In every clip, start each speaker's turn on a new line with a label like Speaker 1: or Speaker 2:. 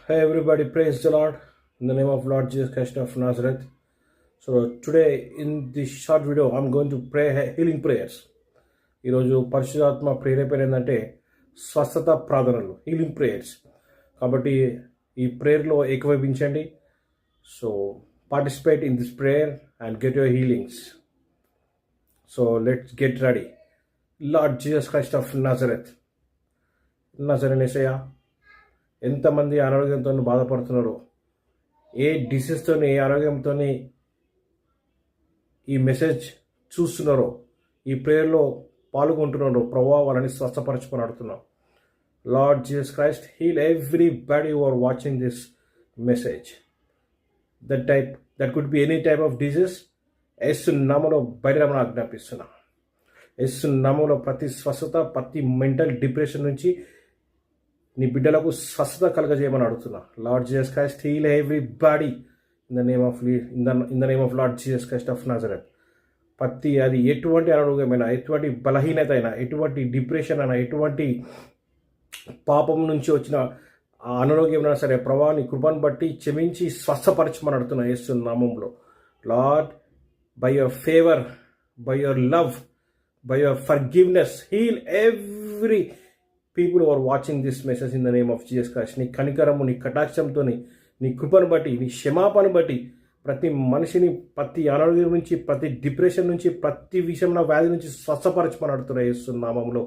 Speaker 1: Hey everybody, praise the Lord in the name of Lord Jesus Christ of Nazareth. So today in this short video, I'm going to pray healing prayers. ఈరోజు పరిశుద్ధాత్మ ప్రేరేపణ ఏంటంటే స్వస్థత ప్రార్థనలు, healing prayers. కాబట్టి ఈ ప్రేయర్లో ఏకీభవించండి. So participate in this prayer and get your healings. So let's get ready. Lord Jesus Christ of Nazareth, నజరేయునేసయ్యా, ఎంతమంది అనారోగ్యంతో బాధపడుతున్నారో, ఏ డిసీజ్తో, ఏ ఆరోగ్యంతో ఈ మెసేజ్ చూస్తున్నారో, ఈ ప్రేయర్లో పాల్గొంటున్నారో ప్రభావ వాళ్ళని స్వస్థపరచుకొని అడుగుతున్నాం. Lord Jesus Christ, heal everybody who are watching this message. That could be any type of disease. యేసు నామములో బయటరమణ ఆజ్ఞాపిస్తున్నా. యేసు నామములో ప్రతి స్వస్థత, ప్రతి మెంటల్ డిప్రెషన్ నుంచి నీ బిడ్డలకు స్వస్థత కలగజేయమని అడుగుతున్నా. Lord Jesus Christ, heal everybody in the name of Lord Jesus Christ of Nazareth. ప్రతి అది ఎటువంటి అనారోగ్యమైనా, ఎటువంటి బలహీనత అయినా, ఎటువంటి డిప్రెషన్ అయినా, ఎటువంటి పాపం నుంచి వచ్చిన అనారోగ్యమైనా సరే ప్రభా నీ కృపను బట్టి క్షమించి స్వస్థపరచమని అడుగుతున్నా యేసు నామములో. Lord, by your favour, by your love, by your forgiveness, heal every people are watching this message in the name of Jesus Christ. నీ కనికరము, నీ కటాక్షంతో, నీ కృపను బట్టి, నీ క్షమాపణ బట్టి ప్రతి మనిషిని ప్రతి అనారోగ్యం నుంచి, ప్రతి డిప్రెషన్ నుంచి, ప్రతి విషయంలో వ్యాధి నుంచి స్వస్థపరచమని అడుగుతున్నారు యేసు నామంలో.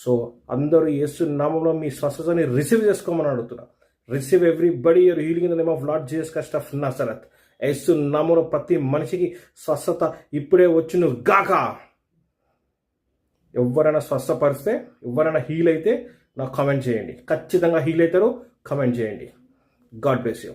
Speaker 1: సో అందరూ యేసు నామంలో మీ స్వస్థతని రిసీవ్ చేసుకోమని అడుగుతున్నా. Receive everybody your healing in the name of Lord Jesus Christ of Nazareth. యేసు నామంలో ప్రతి మనిషికి స్వస్థత ఇప్పుడే వచ్చును గాక. ఎవరైనా స్వస్థపరిస్తే, ఎవరైనా హీల్ అయితే నాకు కామెంట్ చేయండి. ఖచ్చితంగా హీల్ అవుతారు, కామెంట్ చేయండి. God bless you.